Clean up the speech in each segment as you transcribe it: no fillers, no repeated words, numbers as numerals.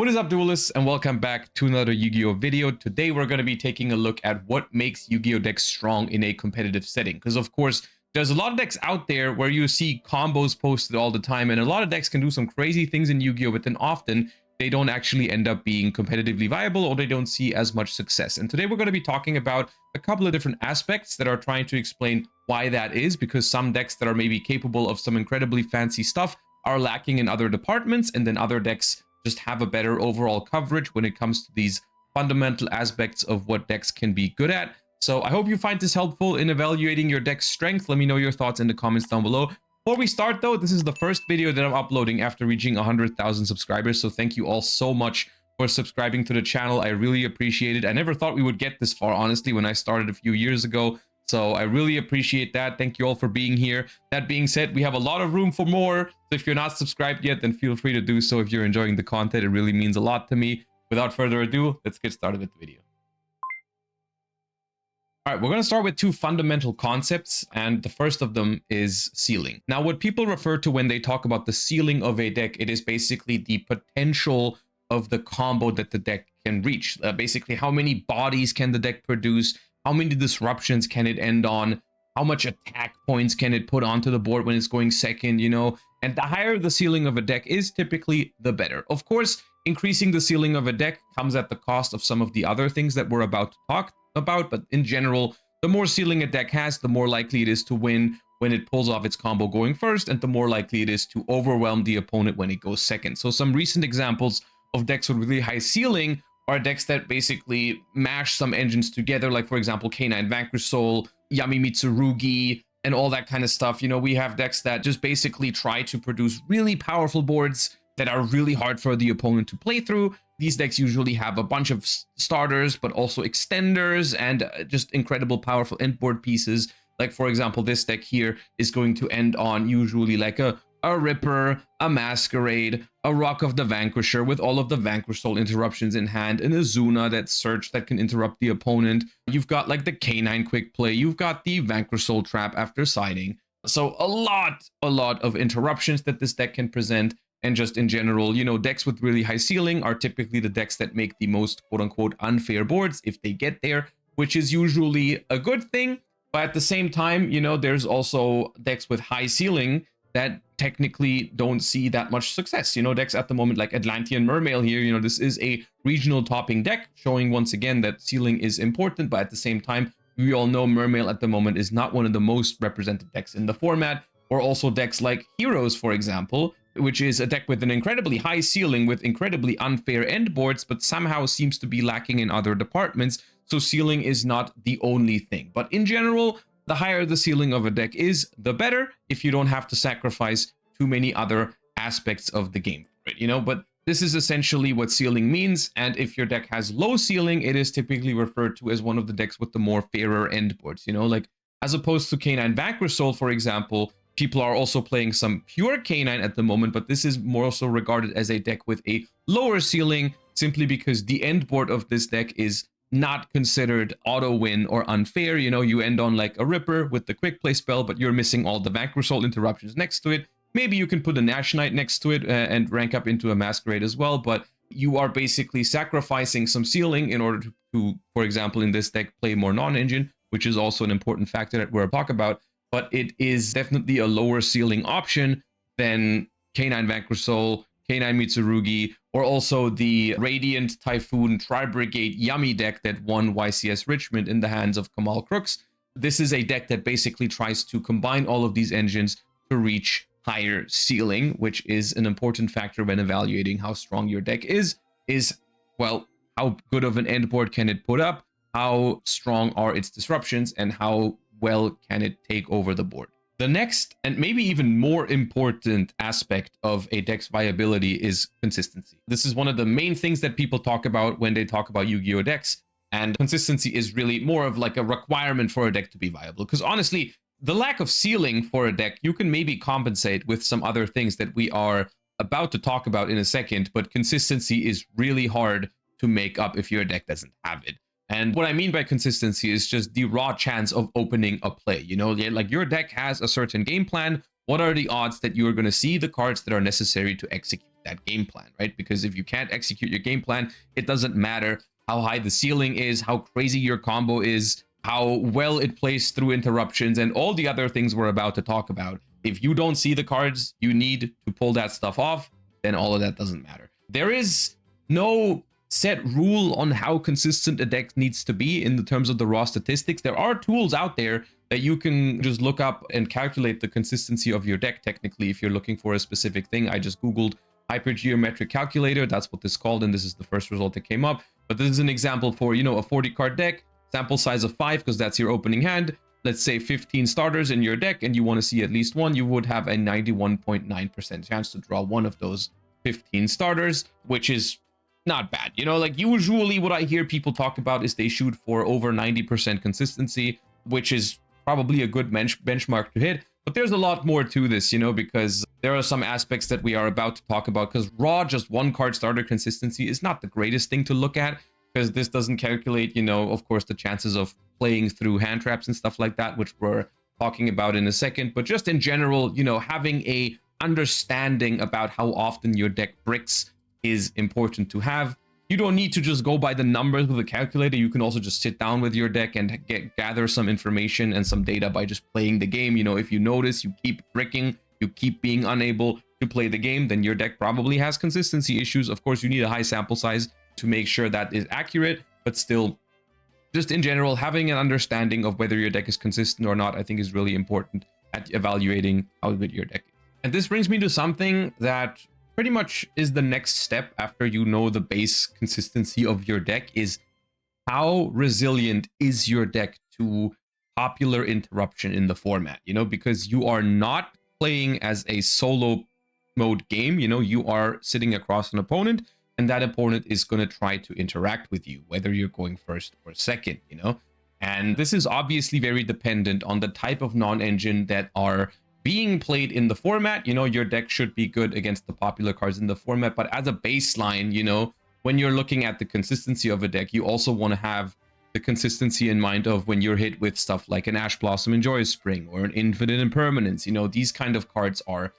What is up, duelists, and welcome back to another Yu-Gi-Oh video. Today we're going to be taking a look at what makes Yu-Gi-Oh decks strong in a competitive setting, because of course there's a lot of decks out there where you see combos posted all the time, and a lot of decks can do some crazy things in Yu-Gi-Oh, but then often they don't actually end up being competitively viable, or they don't see as much success. And today we're going to be talking about a couple of different aspects that are trying to explain why that is, because some decks that are maybe capable of some incredibly fancy stuff are lacking in other departments, and then other decks just have a better overall coverage when it comes to these fundamental aspects of what decks can be good at. So I hope you find this helpful in evaluating your deck's strength. Let me know your thoughts in the comments down below. Before we start though, this is the first video that I'm uploading after reaching 100,000 subscribers. So thank you all so much for subscribing to the channel. I really appreciate it. I never thought we would get this far, honestly, when I started a few years ago. So I really appreciate that. Thank you all for being here. That being said, we have a lot of room for more. So if you're not subscribed yet, then feel free to do so. If you're enjoying the content, it really means a lot to me. Without further ado, let's get started with the video. All right, we're going to start with two fundamental concepts, and the first of them is ceiling. Now, what people refer to when they talk about the ceiling of a deck, it is basically the potential of the combo that the deck can reach. Basically, how many bodies can the deck produce? How many disruptions can it end on? How much attack points can it put onto the board when it's going second, you know? And the higher the ceiling of a deck is, typically the better. Of course, increasing the ceiling of a deck comes at the cost of some of the other things that we're about to talk about. But in general, the more ceiling a deck has, the more likely it is to win when it pulls off its combo going first, and the more likely it is to overwhelm the opponent when it goes second. So some recent examples of decks with really high ceiling are decks that basically mash some engines together, like for example K9 Vanquish Soul, Yami Mitsurugi, and all that kind of stuff. You know, we have decks that just basically try to produce really powerful boards that are really hard for the opponent to play through. These decks usually have a bunch of starters, but also extenders and just incredible powerful end board pieces. Like for example, this deck here is going to end on usually like a Ripper, a Masquerade, a Rock of the Vanquisher with all of the Vanquish Soul interruptions in hand, and a Zuna that's Search that can interrupt the opponent. You've got like the K9 Quick Play, you've got the Vanquish Soul Trap after siding. So a lot of interruptions that this deck can present. And just in general, you know, decks with really high ceiling are typically the decks that make the most quote-unquote unfair boards if they get there, which is usually a good thing. But at the same time, you know, there's also decks with high ceiling that technically don't see that much success. You know, decks at the moment like Atlantean Mermail here, you know, this is a regional topping deck, showing once again that ceiling is important, but at the same time, we all know Mermail at the moment is not one of the most represented decks in the format. Or also decks like Heroes, for example, which is a deck with an incredibly high ceiling with incredibly unfair end boards, but somehow seems to be lacking in other departments. So ceiling is not the only thing. But in general, the higher the ceiling of a deck is, the better, if you don't have to sacrifice too many other aspects of the game for it, you know? But this is essentially what ceiling means. And if your deck has low ceiling, it is typically referred to as one of the decks with the more fairer end boards, you know? Like, as opposed to K9 Vanquish Soul, for example, people are also playing some pure K9 at the moment, but this is more so regarded as a deck with a lower ceiling, simply because the end board of this deck is not considered auto win or unfair. You know, you end on like a Ripper with the quick play spell, but you're missing all the Vanquish Soul interruptions next to it. Maybe you can put a Nash Knight next to it and rank up into a Masquerade as well, but you are basically sacrificing some ceiling in order to, for example, in this deck, play more non-engine, which is also an important factor that we'll talk about. But it is definitely a lower ceiling option than K9 Vanquish Soul, K9 Mitsurugi, or also the Radiant Typhoon Tri-Brigade Yummy deck that won YCS Richmond in the hands of Kamal Crooks. This is a deck that basically tries to combine all of these engines to reach higher ceiling, which is an important factor when evaluating how strong your deck is, well, how good of an end board can it put up, how strong are its disruptions, and how well can it take over the board. The next, and maybe even more important aspect of a deck's viability is consistency. This is one of the main things that people talk about when they talk about Yu-Gi-Oh decks, and consistency is really more of like a requirement for a deck to be viable. Because honestly, the lack of ceiling for a deck, you can maybe compensate with some other things that we are about to talk about in a second, but consistency is really hard to make up if your deck doesn't have it. And what I mean by consistency is just the raw chance of opening a play. You know, like your deck has a certain game plan. What are the odds that you are going to see the cards that are necessary to execute that game plan, right? Because if you can't execute your game plan, it doesn't matter how high the ceiling is, how crazy your combo is, how well it plays through interruptions, and all the other things we're about to talk about. If you don't see the cards you need to pull that stuff off, then all of that doesn't matter. There is no set rule on how consistent a deck needs to be in the terms of the raw statistics. There are tools out there that you can just look up and calculate the consistency of your deck technically if you're looking for a specific thing. I just Googled hypergeometric calculator. That's what this is called, and this is the first result that came up. But this is an example for, you know, a 40 card deck, sample size of 5 because that's your opening hand. Let's say 15 starters in your deck and you want to see at least one, you would have a 91.9% chance to draw one of those 15 starters, which is not bad. You know, like usually what I hear people talk about is they shoot for over 90% consistency, which is probably a good benchmark to hit. But there's a lot more to this, you know, because there are some aspects that we are about to talk about, because raw just one card starter consistency is not the greatest thing to look at, because this doesn't calculate, you know, of course, the chances of playing through hand traps and stuff like that, which we're talking about in a second. But just in general, you know, having a understanding about how often your deck bricks is important to have. You don't need to just go by the numbers with a calculator. You can also just sit down with your deck and gather some information and some data by just playing the game. You know, if you notice you keep bricking, you keep being unable to play the game, then your deck probably has consistency issues. Of course, you need a high sample size to make sure that is accurate, but still, just in general, having an understanding of whether your deck is consistent or not, I think is really important at evaluating how good your deck is. And this brings me to something that pretty much is the next step after you know the base consistency of your deck, is how resilient is your deck to popular interruption in the format, you know, because you are not playing as a solo mode game, you know, you are sitting across an opponent and that opponent is going to try to interact with you, whether you're going first or second, you know, and this is obviously very dependent on the type of non-engine that are being played in the format. You know, your deck should be good against the popular cards in the format, but as a baseline, you know, when you're looking at the consistency of a deck, you also want to have the consistency in mind of when you're hit with stuff like an Ash Blossom and Joyous Spring or an Infinite Impermanence. You know, these kind of cards are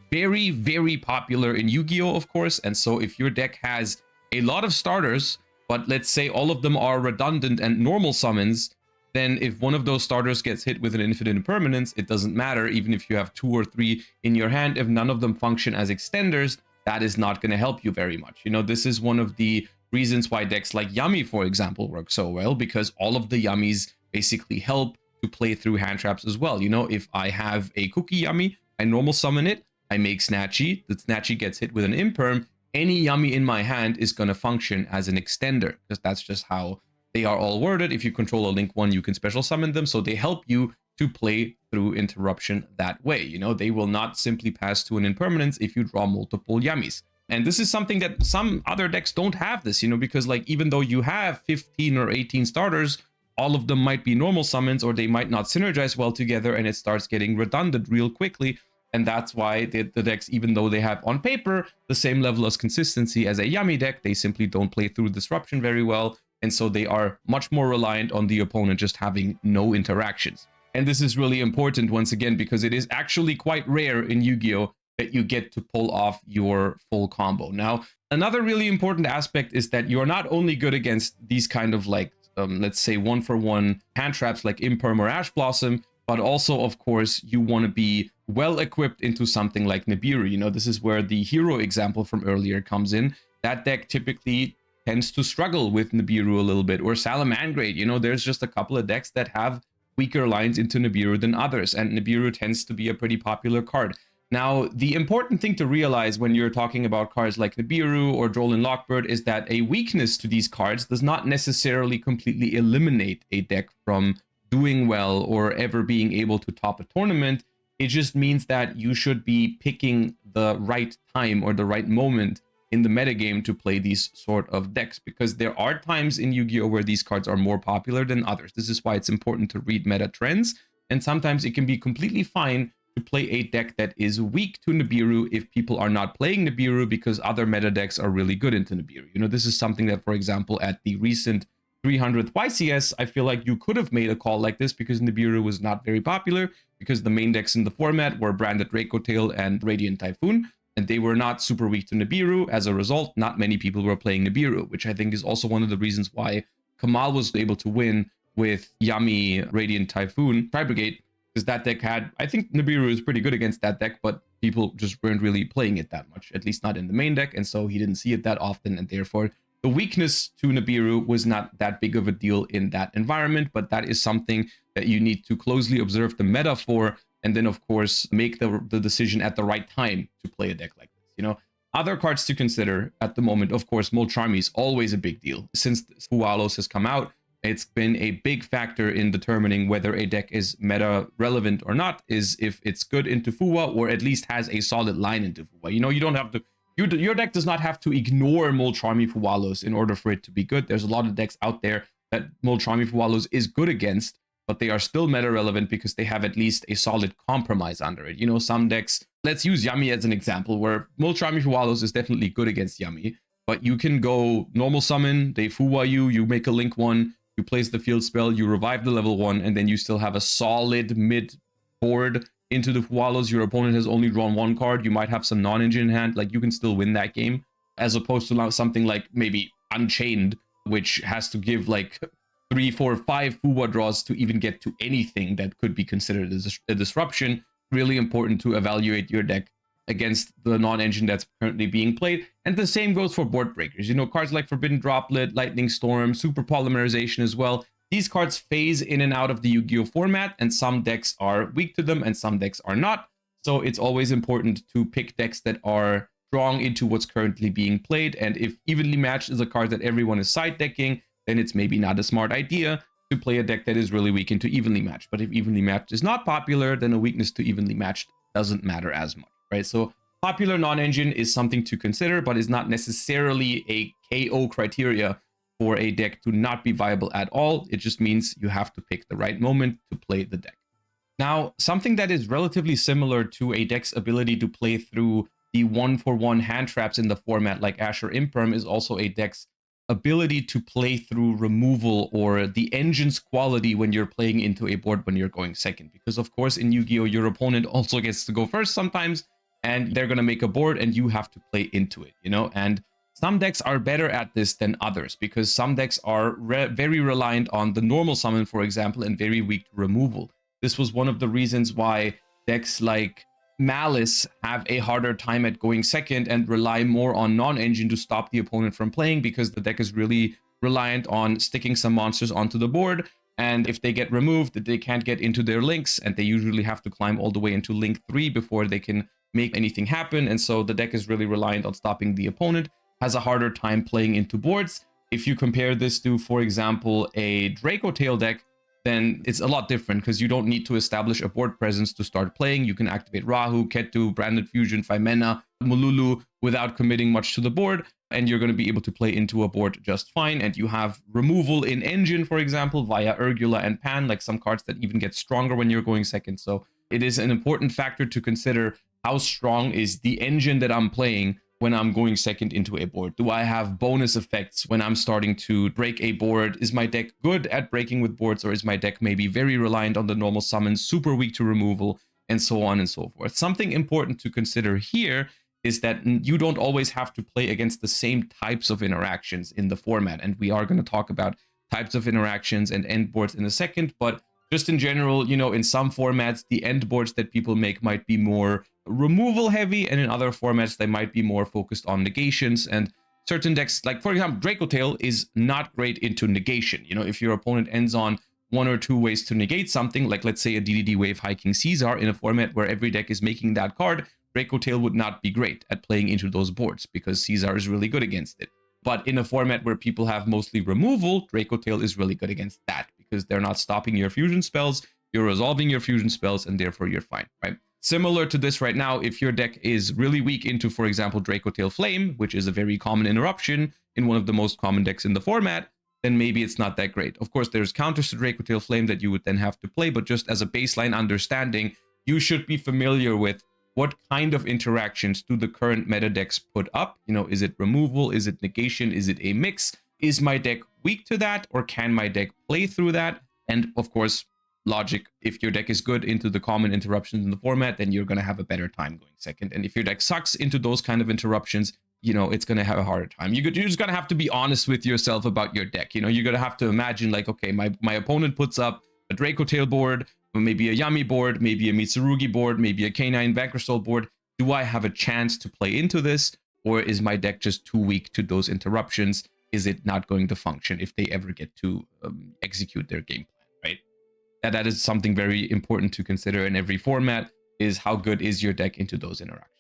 very, very popular in Yu-Gi-Oh, of course, and so if your deck has a lot of starters, but let's say all of them are redundant and normal summons, then if one of those starters gets hit with an Infinite Impermanence, it doesn't matter. Even if you have 2 or 3 in your hand, if none of them function as extenders, that is not going to help you very much. You know, this is one of the reasons why decks like Yummy, for example, work so well, because all of the Yummies basically help to play through hand traps as well. You know, if I have a Cookie Yummy, I normal summon it, I make Snatchy, the Snatchy gets hit with an Imperm, any Yummy in my hand is going to function as an extender, because that's just how they are all worded. If you control a Link 1, you can special summon them, so they help you to play through interruption that way. You know, they will not simply pass to an impermanence if you draw multiple Yummies. And this is something that some other decks don't have this, you know, because like even though you have 15 or 18 starters, all of them might be normal summons or they might not synergize well together and it starts getting redundant real quickly. And that's why the decks, even though they have on paper the same level of consistency as a Yummy deck, they simply don't play through disruption very well. And so they are much more reliant on the opponent just having no interactions. And this is really important once again, because it is actually quite rare in Yu-Gi-Oh! That you get to pull off your full combo. Now, another really important aspect is that you're not only good against these kind of like, let's say 1-for-1 hand traps like Imperm or Ash Blossom, but also, of course, you want to be well equipped into something like Nibiru. You know, this is where the hero example from earlier comes in. That deck typically tends to struggle with Nibiru a little bit, or Salamangreat. You know, there's just a couple of decks that have weaker lines into Nibiru than others, and Nibiru tends to be a pretty popular card. Now, the important thing to realize when you're talking about cards like Nibiru or Droll Lockbird is that a weakness to these cards does not necessarily completely eliminate a deck from doing well or ever being able to top a tournament. It just means that you should be picking the right time or the right moment in the metagame to play these sort of decks, because there are times in Yu-Gi-Oh! Where these cards are more popular than others. This is why it's important to read meta trends, and sometimes it can be completely fine to play a deck that is weak to Nibiru if people are not playing Nibiru because other meta decks are really good into Nibiru. You know, this is something that, for example, at the recent 300th YCS, I feel like you could have made a call like this because Nibiru was not very popular, because the main decks in the format were Branded Draco Tail and Radiant Typhoon. and they were not super weak to Nibiru. As a result, not many people were playing Nibiru, which I think is also one of the reasons why Kamal was able to win with Yami Radiant Typhoon Tri Brigade, because that deck had, I think Nibiru is pretty good against that deck, but people just weren't really playing it that much, at least not in the main deck, and so he didn't see it that often, and therefore the weakness to Nibiru was not that big of a deal in that environment. But that is something that you need to closely observe the meta for, and then of course make the decision at the right time to play a deck like this. You know, other cards to consider at the moment, of course, Molcharmi is always a big deal. Since Fualos has come out, it's been a big factor in determining whether a deck is meta relevant or not, is if it's good into Fua or at least has a solid line into Fua. You know, you don't have to, your deck does not have to ignore Molcharmi Fualos in order for it to be good. There's a lot of decks out there that Molcharmi Fualos is good against, but they are still meta relevant because they have at least a solid compromise under it. You know, some decks, let's use Yami as an example, where Molcharmi Fualos is definitely good against Yami, but you can go normal summon, they Fua you, you make a link 1, you place the field spell, you revive the level 1, and then you still have a solid mid board into the Fualos. Your opponent has only drawn 1 card. You might have some non-engine in hand. Like, you can still win that game, as opposed to something like maybe Unchained, which has to give like 3, 4, 5 Fua draws to even get to anything that could be considered as a disruption. Really important to evaluate your deck against the non-engine that's currently being played. And the same goes for board breakers. You know, cards like Forbidden Droplet, Lightning Storm, Super Polymerization as well. These cards phase in and out of the Yu-Gi-Oh format, and some decks are weak to them and some decks are not. So it's always important to pick decks that are strong into what's currently being played. And if Evenly Matched is a card that everyone is side decking, then it's maybe not a smart idea to play a deck that is really weak into Evenly Matched. But if Evenly Matched is not popular, then a weakness to Evenly Matched doesn't matter as much, right? So popular non-engine is something to consider, but is not necessarily a KO criteria for a deck to not be viable at all. It just means you have to pick the right moment to play the deck. Now, something that is relatively similar to a deck's ability to play through the 1-for-1 hand traps in the format like Asher Imperm is also a deck's ability to play through removal or the engine's quality when you're playing into a board when you're going second. Because of course in Yu-Gi-Oh! Your opponent also gets to go first sometimes, and they're going to make a board and you have to play into it, you know? And some decks are better at this than others, because some decks are very reliant on the normal summon, for example, and very weak to removal. This was one of the reasons why decks like Malice have a harder time at going second and rely more on non-engine to stop the opponent from playing, because the deck is really reliant on sticking some monsters onto the board. And if they get removed, they can't get into their links, and they usually have to climb all the way into link 3 before they can make anything happen. And so the deck is really reliant on stopping the opponent, has a harder time playing into boards. If you compare this to, for example, a Draco Tail deck, then it's a lot different, because you don't need to establish a board presence to start playing. You can activate Rahu, Ketu, Branded Fusion, Phimena, Mululu without committing much to the board, and you're going to be able to play into a board just fine. And you have removal in engine, for example, via Urgula and Pan, like some cards that even get stronger when you're going second. So it is an important factor to consider: how strong is the engine that I'm playing when I'm going second into a board? Do I have bonus effects when I'm starting to break a board? Is my deck good at breaking with boards, or is my deck maybe very reliant on the normal summons, super weak to removal, and so on and so forth? Something important to consider here is that you don't always have to play against the same types of interactions in the format, and we are going to talk about types of interactions and end boards in a second. But just in general, you know, in some formats, the end boards that people make might be more removal heavy, and in other formats they might be more focused on negations. And certain decks, like for example Draco Tail, is not great into negation. You know, if your opponent ends on 1 or 2 ways to negate something, like let's say a DDD wave hiking Caesar in a format where every deck is making that card, Draco Tail would not be great at playing into those boards, because Caesar is really good against it. But in a format where people have mostly removal, Draco Tail is really good against that, because they're not stopping your fusion spells, you're resolving your fusion spells, and therefore you're fine, right? Similar to this right now, if your deck is really weak into, for example, Draco Tail Flame, which is a very common interruption in one of the most common decks in the format, then maybe it's not that great. Of course, there's counters to Draco Tail Flame that you would then have to play, but just as a baseline understanding, you should be familiar with what kind of interactions do the current meta decks put up. You know, is it removal? Is it negation? Is it a mix? Is my deck weak to that, or can my deck play through that? And of course, logic, if your deck is good into the common interruptions in the format, then you're going to have a better time going second. And if your deck sucks into those kind of interruptions, you know, it's going to have a harder time. You're just going to have to be honest with yourself about your deck. You know, you're going to have to imagine like, okay, my opponent puts up a Draco Tail board, maybe a Yami board, maybe a Mitsurugi board, maybe a K9 Vanquish Soul board. Do I have a chance to play into this? Or is my deck just too weak to those interruptions? Is it not going to function if they ever get to execute their game plan, right? That is something very important to consider in every format, is how good is your deck into those interactions.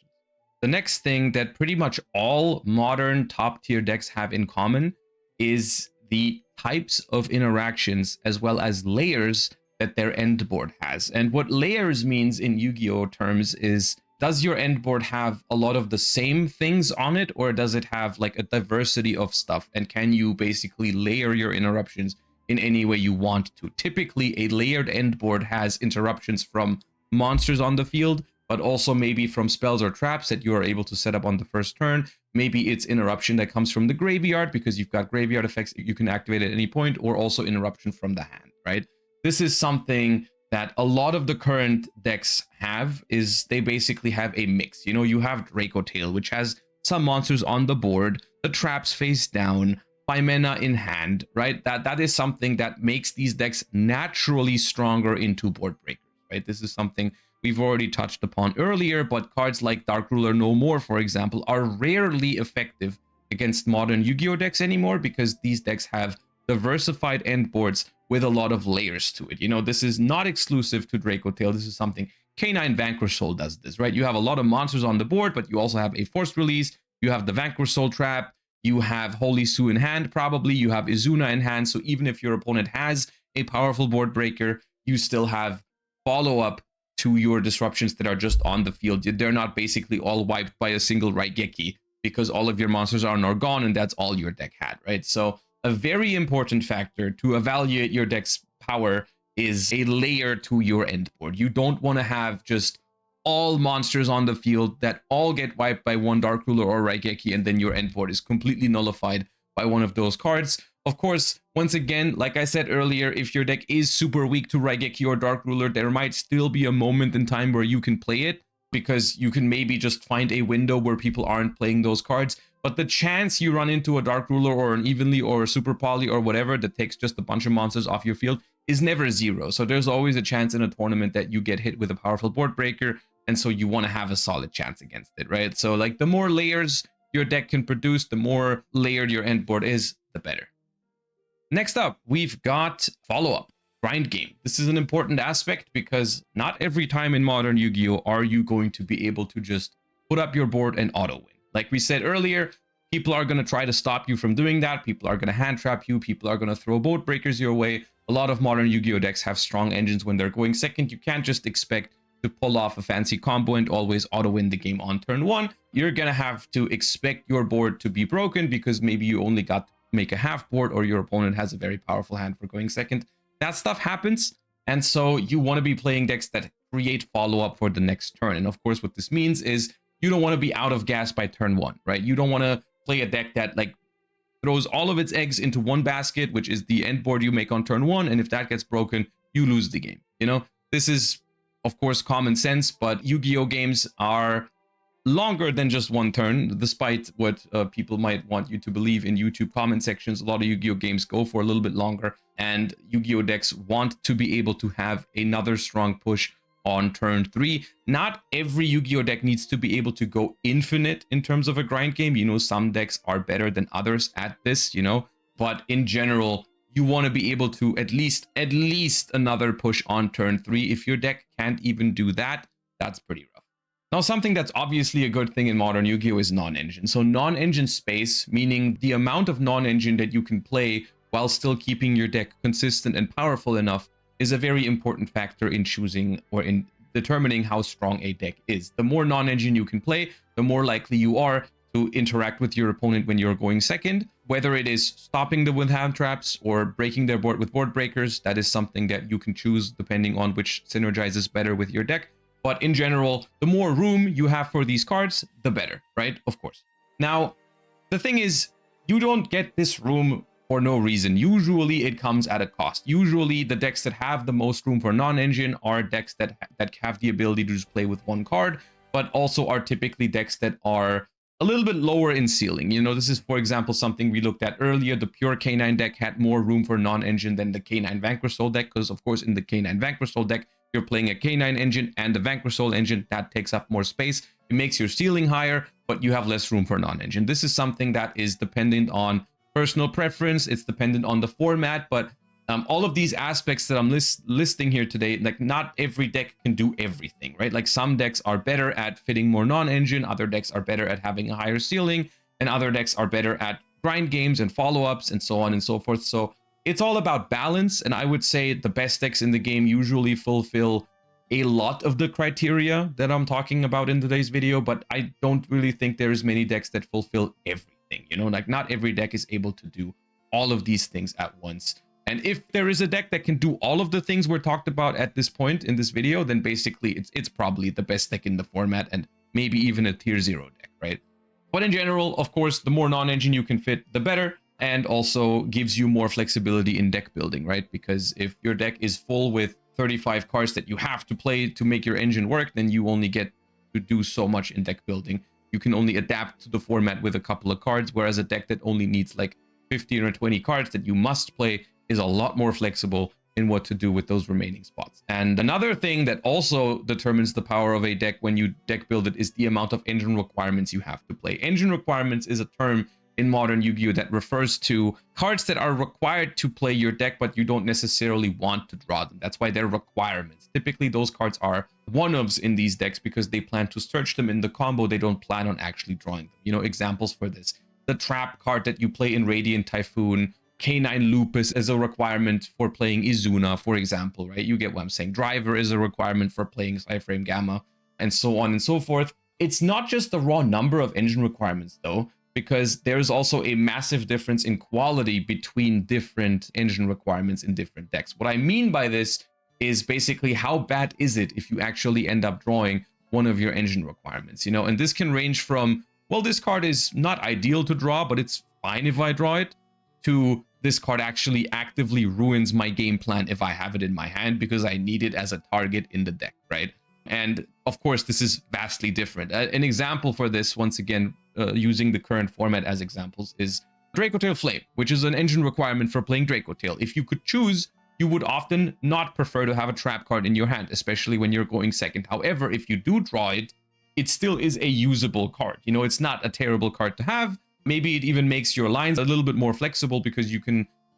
The next thing that pretty much all modern top tier decks have in common is the types of interactions as well as layers that their end board has. And what layers means in Yu-Gi-Oh terms is, does your end board have a lot of the same things on it, or does it have like a diversity of stuff? And can you basically layer your interruptions in any way you want to? Typically, a layered end board has interruptions from monsters on the field, but also maybe from spells or traps that you are able to set up on the first turn. Maybe it's interruption that comes from the graveyard because you've got graveyard effects that you can activate at any point, or also interruption from the hand, right? This is something that a lot of the current decks have, is they basically have a mix. You know, you have Draco Tail, which has some monsters on the board, the traps face down, Pymena in hand, right? That is something that makes these decks naturally stronger into board breakers, right? This is something we've already touched upon earlier, but cards like Dark Ruler No More, for example, are rarely effective against modern Yu-Gi-Oh decks anymore, because these decks have diversified end boards with a lot of layers to it. You know, this is not exclusive to Draco Tail. This is something K9 Vanquish Soul does this, right? You have a lot of monsters on the board, but you also have a forced release. You have the Vanquish Soul trap. You have Holy Sue in hand, probably. You have Izuna in hand. So even if your opponent has a powerful board breaker, you still have follow-up to your disruptions that are just on the field. They're not basically all wiped by a single Raigeki, because all of your monsters are now gone and that's all your deck had, right? So a very important factor to evaluate your deck's power is a layer to your end board. You don't want to have just all monsters on the field that all get wiped by one Dark Ruler or Raigeki, and then your end board is completely nullified by one of those cards. Of course, once again, like I said earlier, if your deck is super weak to Raigeki or Dark Ruler, there might still be a moment in time where you can play it, because you can maybe just find a window where people aren't playing those cards. But the chance you run into a Dark Ruler or an Evenly or a Super Poly or whatever that takes just a bunch of monsters off your field is never zero. So there's always a chance in a tournament that you get hit with a powerful board breaker, and so you want to have a solid chance against it, right? So like, the more layers your deck can produce, the more layered your end board is, the better. Next up, we've got follow-up, grind game. This is an important aspect, because not every time in modern Yu-Gi-Oh are you going to be able to just put up your board and auto win. Like we said earlier, people are going to try to stop you from doing that. People are going to hand trap you. People are going to throw board breakers your way. A lot of modern Yu-Gi-Oh decks have strong engines when they're going second. You can't just expect to pull off a fancy combo and always auto win the game on turn one. You're going to have to expect your board to be broken, because maybe you only got to make a half board, or your opponent has a very powerful hand for going second. That stuff happens. And so you want to be playing decks that create follow-up for the next turn. And of course, what this means is you don't want to be out of gas by turn one, right? You don't want to play a deck that like throws all of its eggs into one basket, which is the end board you make on turn one. And if that gets broken, you lose the game. You know, this is, of course, common sense, but Yu-Gi-Oh games are longer than just one turn, despite what people might want you to believe in YouTube comment sections. A lot of Yu-Gi-Oh games go for a little bit longer, and Yu-Gi-Oh decks want to be able to have another strong push on turn 3. Not every Yu-Gi-Oh deck needs to be able to go infinite in terms of a grind game. You know, some decks are better than others at this, you know, but in general, you want to be able to at least another push on turn 3. If your deck can't even do that, that's pretty rough. Now, something that's obviously a good thing in modern Yu-Gi-Oh is non-engine. So non-engine space, meaning the amount of non-engine that you can play while still keeping your deck consistent and powerful enough, is a very important factor in choosing or in determining how strong a deck is. The more non-engine you can play, the more likely you are to interact with your opponent when you're going second. Whether it is stopping them with hand traps or breaking their board with board breakers, that is something that you can choose depending on which synergizes better with your deck. But in general, the more room you have for these cards, the better, right? Of course. Now, the thing is, you don't get this room for no reason. Usually it comes at a cost. Usually the decks that have the most room for non-engine are decks that have the ability to just play with one card, but also are typically decks that are a little bit lower in ceiling. You know, this is, for example, something we looked at earlier. The pure K9 deck had more room for non-engine than the K9 Vanquish Soul deck, because of course in the K9 Vanquish Soul deck, you're playing a K9 engine and the Vanquish Soul engine. That takes up more space. It makes your ceiling higher, but you have less room for non-engine. This is something that is dependent on personal preference. It's dependent on the format, but all of these aspects that I'm listing here today, like not every deck can do everything, right? Like some decks are better at fitting more non-engine, other decks are better at having a higher ceiling, and other decks are better at grind games and follow-ups and so on and so forth. So it's all about balance, and I would say the best decks in the game usually fulfill a lot of the criteria that I'm talking about in today's video, but I don't really think there's many decks that fulfill everything, you know, like not every deck is able to do all of these things at once. And if there is a deck that can do all of the things we're talked about at this point in this video, then basically it's probably the best deck in the format and maybe even a tier 0 deck, right? But in general, of course, the more non-engine you can fit, the better, and also gives you more flexibility in deck building, right? Because if your deck is full with 35 cards that you have to play to make your engine work, then you only get to do so much in deck building. You can only adapt to the format with a couple of cards, whereas a deck that only needs like 15 or 20 cards that you must play is a lot more flexible in what to do with those remaining spots. And another thing that also determines the power of a deck when you deck build it is the amount of engine requirements you have to play. Engine requirements is a term in modern Yu-Gi-Oh! That refers to cards that are required to play your deck, but you don't necessarily want to draw them. That's why they're requirements. Typically, those cards are one-ofs in these decks because they plan to search them in the combo. They don't plan on actually drawing them. You know, examples for this: the trap card that you play in Radiant Typhoon, K9 Lupus is a requirement for playing Izuna, for example, right? You get what I'm saying. Driver is a requirement for playing Cyframe Gamma, and so on and so forth. It's not just the raw number of engine requirements, though, because there's also a massive difference in quality between different engine requirements in different decks. What I mean by this is basically how bad is it if you actually end up drawing one of your engine requirements, you know? And this can range from, well, this card is not ideal to draw, but it's fine if I draw it, to this card actually actively ruins my game plan if I have it in my hand because I need it as a target in the deck, right? And of course, this is vastly different. An example for this, once again, using the current format as examples, is Dracotail Flame, which is an engine requirement for playing Dracotail. If you could choose, you would often not prefer to have a trap card in your hand, especially when you're going second. However, if you do draw it, it still is a usable card. You know, it's not a terrible card to have. Maybe it even makes your lines a little bit more flexible because you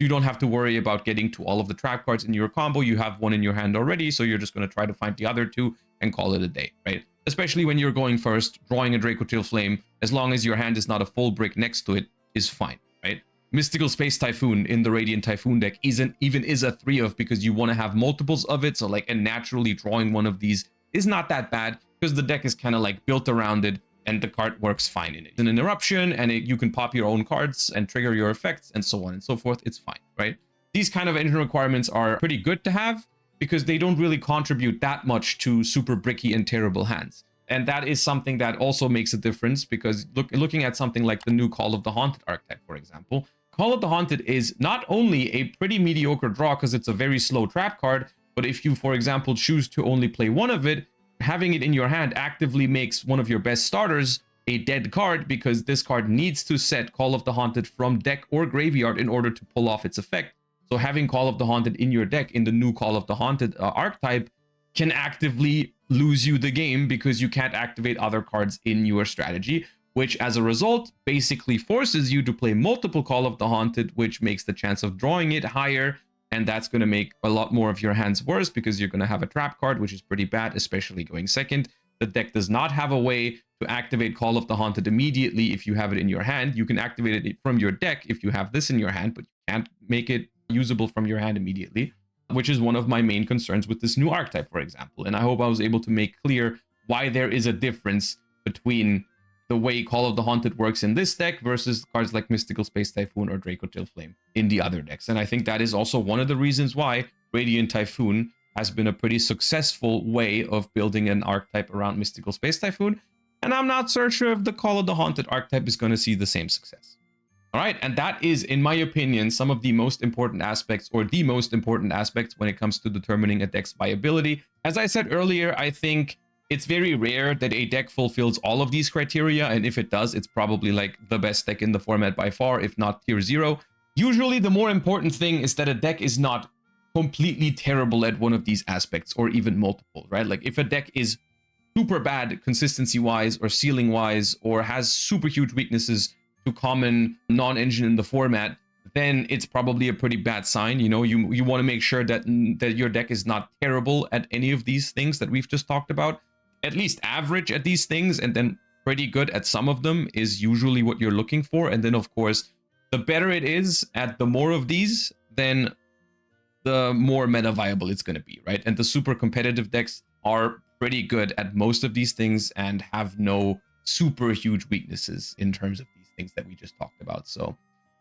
don't have to worry about getting to all of the trap cards in your combo. You have one in your hand already, so you're just going to try to find the other two and call it a day, right? Especially when you're going first, drawing a Dracotail Flame, as long as your hand is not a full brick next to it, is fine, right? Mystical Space Typhoon in the Radiant Typhoon deck is a 3-of because you want to have multiples of it, so like, and naturally drawing one of these is not that bad because the deck is kind of like built around it, and the card works fine in it. It's an interruption, and you can pop your own cards and trigger your effects and so on and so forth. It's fine, right? These kind of engine requirements are pretty good to have because they don't really contribute that much to super bricky and terrible hands. And that is something that also makes a difference because looking at something like the new Call of the Haunted archetype, for example, Call of the Haunted is not only a pretty mediocre draw because it's a very slow trap card, but if you, for example, choose to only play one of it, having it in your hand actively makes one of your best starters a dead card because this card needs to set Call of the Haunted from deck or graveyard in order to pull off its effect. So having Call of the Haunted in your deck in the new Call of the Haunted archetype can actively lose you the game because you can't activate other cards in your strategy, which as a result basically forces you to play multiple Call of the Haunted, which makes the chance of drawing it higher. And that's going to make a lot more of your hands worse because you're going to have a trap card, which is pretty bad, especially going second. The deck does not have a way to activate Call of the Haunted immediately if you have it in your hand. You can activate it from your deck if you have this in your hand, but you can't make it usable from your hand immediately, which is one of my main concerns with this new archetype, for example. And I hope I was able to make clear why there is a difference between the way Call of the Haunted works in this deck versus cards like Mystical Space Typhoon or Dracotail Flame in the other decks. And I think that is also one of the reasons why Radiant Typhoon has been a pretty successful way of building an archetype around Mystical Space Typhoon. And I'm not so sure if the Call of the Haunted archetype is going to see the same success. All right, and that is, in my opinion, some of the most important aspects, or the most important aspects when it comes to determining a deck's viability. As I said earlier, I think it's very rare that a deck fulfills all of these criteria, and if it does, it's probably like the best deck in the format by far, if not tier 0. Usually, the more important thing is that a deck is not completely terrible at one of these aspects, or even multiple, right? Like if a deck is super bad consistency-wise or ceiling-wise, or has super huge weaknesses to common non-engine in the format, then it's probably a pretty bad sign. You know, you want to make sure that your deck is not terrible at any of these things that we've just talked about. At least average at these things, and then pretty good at some of them is usually what you're looking for. And then, of course, the better it is at the more of these, then the more meta viable it's going to be, right? And the super competitive decks are pretty good at most of these things and have no super huge weaknesses in terms of these things that we just talked about. So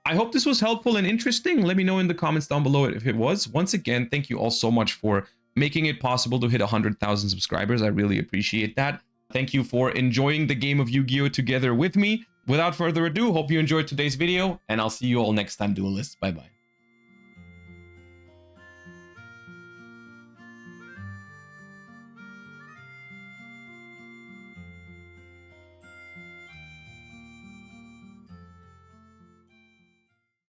I hope this was helpful and interesting. Let me know in the comments down below if it was. Once again, thank you all so much for making it possible to hit 100,000 subscribers. I really appreciate that. Thank you for enjoying the game of Yu-Gi-Oh! Together with me. Without further ado, hope you enjoyed today's video, and I'll see you all next time, duelists. Bye-bye.